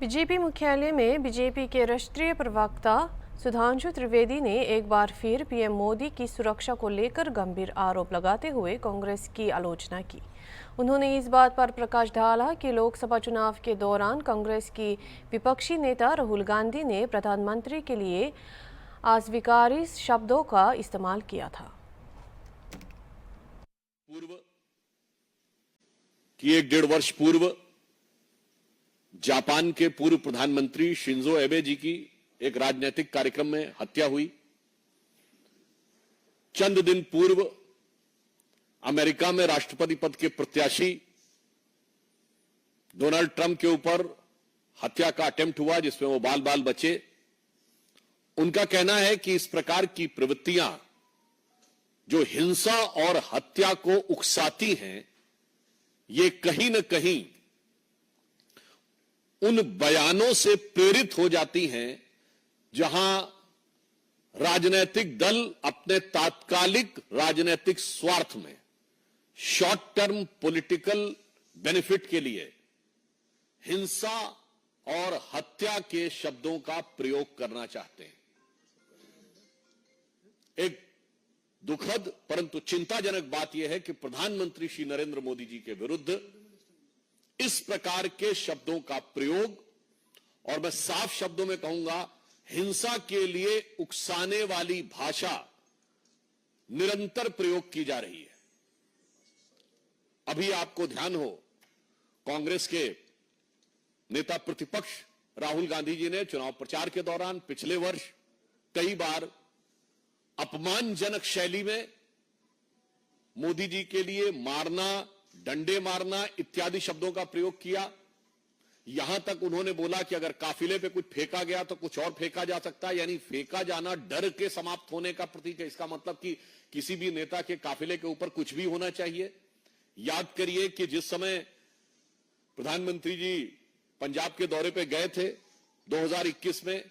BJP मुख्यालय में BJP के राष्ट्रीय प्रवक्ता सुधांशु त्रिवेदी ने एक बार फिर पीएम मोदी की सुरक्षा को लेकर गंभीर आरोप लगाते हुए कांग्रेस की आलोचना की। उन्होंने इस बात पर प्रकाश डाला कि लोकसभा चुनाव के दौरान कांग्रेस की विपक्षी नेता राहुल गांधी ने प्रधानमंत्री के लिए अस्वीकार्य शब्दों का इस्तेमाल किया था। एक डेढ़ वर्ष पूर्व जापान के पूर्व प्रधानमंत्री शिंजो एबे जी की एक राजनीतिक कार्यक्रम में हत्या हुई। चंद दिन पूर्व अमेरिका में राष्ट्रपति पद के प्रत्याशी डोनाल्ड ट्रंप के ऊपर हत्या का अटेम्प्ट हुआ, जिसमें वो बाल बाल बचे। उनका कहना है कि इस प्रकार की प्रवृत्तियां जो हिंसा और हत्या को उकसाती हैं, ये कहीं न कहीं उन बयानों से प्रेरित हो जाती हैं जहां राजनीतिक दल अपने तात्कालिक राजनीतिक स्वार्थ में, शॉर्ट टर्म पॉलिटिकल बेनिफिट के लिए हिंसा और हत्या के शब्दों का प्रयोग करना चाहते हैं। एक दुखद परंतु चिंताजनक बात यह है कि प्रधानमंत्री श्री नरेंद्र मोदी जी के विरुद्ध इस प्रकार के शब्दों का प्रयोग, और मैं साफ शब्दों में कहूंगा हिंसा के लिए उकसाने वाली भाषा निरंतर प्रयोग की जा रही है। अभी आपको ध्यान हो, कांग्रेस के नेता प्रतिपक्ष राहुल गांधी जी ने चुनाव प्रचार के दौरान पिछले वर्ष कई बार अपमानजनक शैली में मोदी जी के लिए मारना, डंडे मारना इत्यादि शब्दों का प्रयोग किया। यहां तक उन्होंने बोला कि अगर काफिले पे कुछ फेंका गया तो कुछ और फेंका जा सकता है, यानी फेंका जाना डर के समाप्त होने का प्रतीक है। इसका मतलब कि किसी भी नेता के काफिले के ऊपर कुछ भी होना चाहिए। याद करिए कि जिस समय प्रधानमंत्री जी पंजाब के दौरे पे गए थे 2021 में,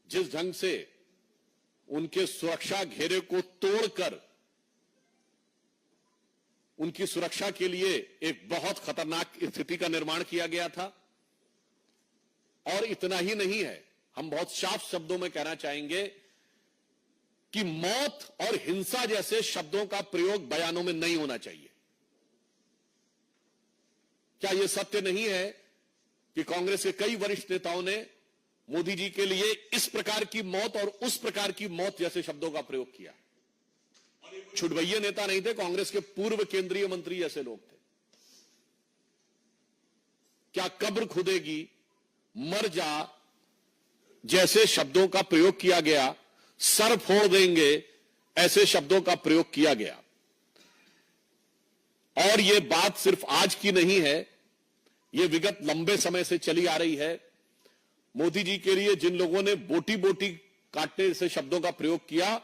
जिस ढंग से उनके सुरक्षा घेरे को तोड़कर उनकी सुरक्षा के लिए एक बहुत खतरनाक स्थिति का निर्माण किया गया था। और इतना ही नहीं है, हम बहुत साफ शब्दों में कहना चाहेंगे कि मौत और हिंसा जैसे शब्दों का प्रयोग बयानों में नहीं होना चाहिए। क्या यह सत्य नहीं है कि कांग्रेस के कई वरिष्ठ नेताओं ने मोदी जी के लिए इस प्रकार की मौत और उस प्रकार की मौत जैसे शब्दों का प्रयोग किया? छुटभैये नेता नहीं थे, कांग्रेस के पूर्व केंद्रीय मंत्री जैसे लोग थे। क्या कब्र खुदेगी, मर जा जैसे शब्दों का प्रयोग किया गया, सर फोड़ देंगे ऐसे शब्दों का प्रयोग किया गया। और यह बात सिर्फ आज की नहीं है, यह विगत लंबे समय से चली आ रही है। मोदी जी के लिए जिन लोगों ने बोटी बोटी काटने से शब्दों का प्रयोग किया,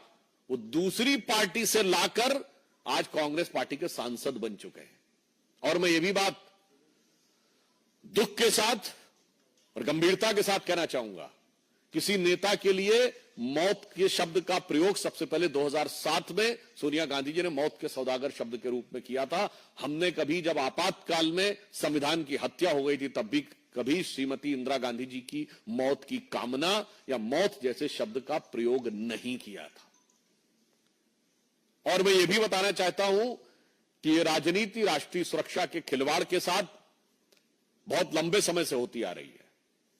वो दूसरी पार्टी से लाकर आज कांग्रेस पार्टी के सांसद बन चुके हैं। और मैं ये भी बात दुख के साथ और गंभीरता के साथ कहना चाहूंगा, किसी नेता के लिए मौत के शब्द का प्रयोग सबसे पहले 2007 में सोनिया गांधी जी ने मौत के सौदागर शब्द के रूप में किया था। हमने कभी, जब आपातकाल में संविधान की हत्या हो गई थी, तब भी कभी श्रीमती इंदिरा गांधी जी की मौत की कामना या मौत जैसे शब्द का प्रयोग नहीं किया था। और मैं यह भी बताना चाहता हूं कि यह राजनीति राष्ट्रीय सुरक्षा के खिलवाड़ के साथ बहुत लंबे समय से होती आ रही है।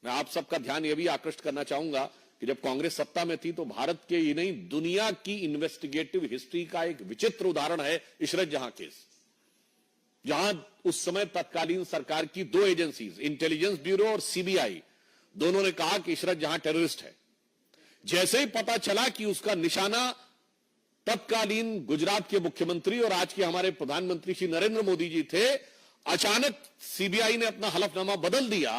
मैं आप सबका ध्यान यह भी आकृष्ट करना चाहूंगा कि जब कांग्रेस सत्ता में थी तो भारत के ही नहीं, दुनिया की इन्वेस्टिगेटिव हिस्ट्री का एक विचित्र उदाहरण है इशरत जहां केस, जहां उस समय तत्कालीन सरकार की दो एजेंसीज, इंटेलिजेंस ब्यूरो और सीबीआई, दोनों ने कहा कि इशरत जहां टेररिस्ट है। जैसे ही पता चला कि उसका निशाना तत्कालीन गुजरात के मुख्यमंत्री और आज के हमारे प्रधानमंत्री श्री नरेंद्र मोदी जी थे, अचानक सीबीआई ने अपना हलफनामा बदल दिया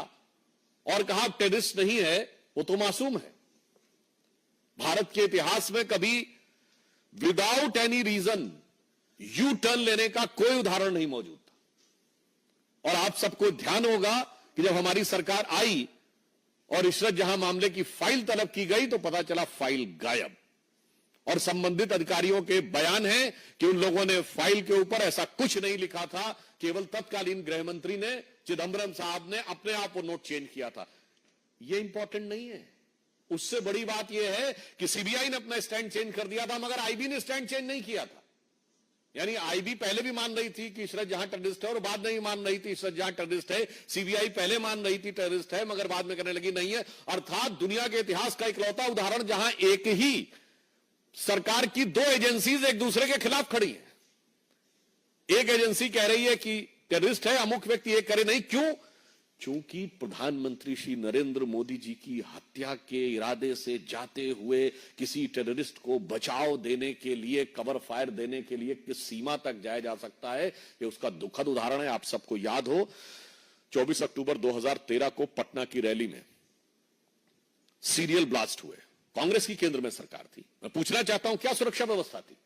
और कहा टेररिस्ट नहीं है, वो तो मासूम है। भारत के इतिहास में कभी without any reason U turn लेने का कोई उदाहरण नहीं मौजूद था। और आप सबको ध्यान होगा कि जब हमारी सरकार आई और इशरत जहां मामले की फाइल तलब की गई तो पता चला फाइल गायब। और संबंधित अधिकारियों के बयान है कि उन लोगों ने फाइल के ऊपर ऐसा कुछ नहीं लिखा था, केवल तत्कालीन गृह मंत्री ने, चिदंबरम साहब ने अपने आप वो नोट चेंज किया था। ये इंपॉर्टेंट नहीं है। उससे बड़ी बात यह है कि सीबीआई ने अपना स्टैंड चेंज कर दिया था, मगर आईबी ने स्टैंड चेंज नहीं किया था। यानी आईबी पहले भी मान रही थी कि इशरत जहां टेररिस्ट है, और बाद में भी मान रही थी इशरत जहां टेररिस्ट है। सीबीआई पहले मान रही थी टेररिस्ट है, मगर बाद में कहने लगी नहीं है। अर्थात दुनिया के इतिहास का इकलौता उदाहरण जहां एक ही सरकार की दो एजेंसीज एक दूसरे के खिलाफ खड़ी है। एक एजेंसी कह रही है कि टेररिस्ट है अमुक व्यक्ति, एक करे नहीं। क्यों? चूंकि प्रधानमंत्री श्री नरेंद्र मोदी जी की हत्या के इरादे से जाते हुए किसी टेररिस्ट को बचाव देने के लिए, कवर फायर देने के लिए किस सीमा तक जाया जा सकता है, यह उसका दुखद उदाहरण है। आप सबको याद हो 24 अक्टूबर 2013 को पटना की रैली में सीरियल ब्लास्ट हुए। कांग्रेस की केंद्र में सरकार थी। मैं पूछना चाहता हूं, क्या सुरक्षा व्यवस्था थी?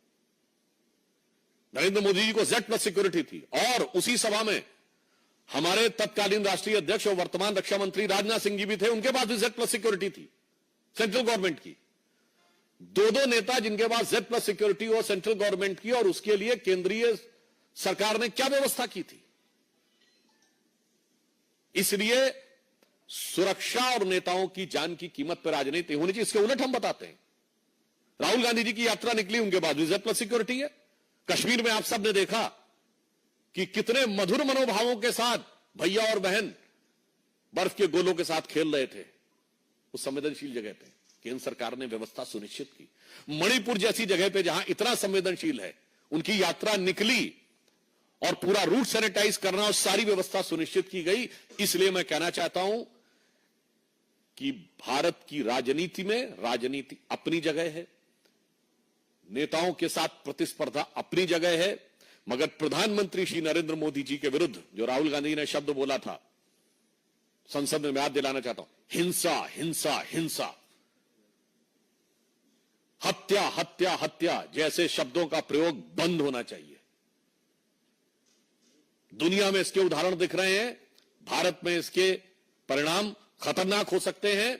नरेंद्र मोदी जी को Z+ सिक्योरिटी थी, और उसी सभा में हमारे तत्कालीन राष्ट्रीय अध्यक्ष और वर्तमान रक्षा मंत्री राजनाथ सिंह जी भी थे, उनके पास भी Z+ सिक्योरिटी थी सेंट्रल गवर्नमेंट की। दो नेता जिनके पास Z+ सिक्योरिटी हो सेंट्रल गवर्नमेंट की, और उसके लिए केंद्रीय सरकार ने क्या व्यवस्था की थी? इसलिए सुरक्षा और नेताओं की जान की कीमत पर राजनीति होनी चाहिए। इसके उलट हम बताते हैं, राहुल गांधी जी की यात्रा निकली, उनके पास भी Z+ सिक्योरिटी है। कश्मीर में आप सबने देखा कि कितने मधुर मनोभावों के साथ भैया और बहन बर्फ के गोलों के साथ खेल रहे थे उस संवेदनशील जगह पे। केंद्र सरकार ने व्यवस्था सुनिश्चित की। मणिपुर जैसी जगह पे जहां इतना संवेदनशील है, उनकी यात्रा निकली और पूरा रूट सैनिटाइज करना और सारी व्यवस्था सुनिश्चित की गई। इसलिए मैं कहना चाहता हूं कि भारत की राजनीति में राजनीति अपनी जगह है, नेताओं के साथ प्रतिस्पर्धा अपनी जगह है, मगर प्रधानमंत्री श्री नरेंद्र मोदी जी के विरुद्ध जो राहुल गांधी ने शब्द बोला था, संसद में मैं याद दिलाना चाहता हूं, हिंसा हिंसा हिंसा, हत्या हत्या हत्या जैसे शब्दों का प्रयोग बंद होना चाहिए। दुनिया में इसके उदाहरण दिख रहे हैं, भारत में इसके परिणाम खतरनाक हो सकते हैं।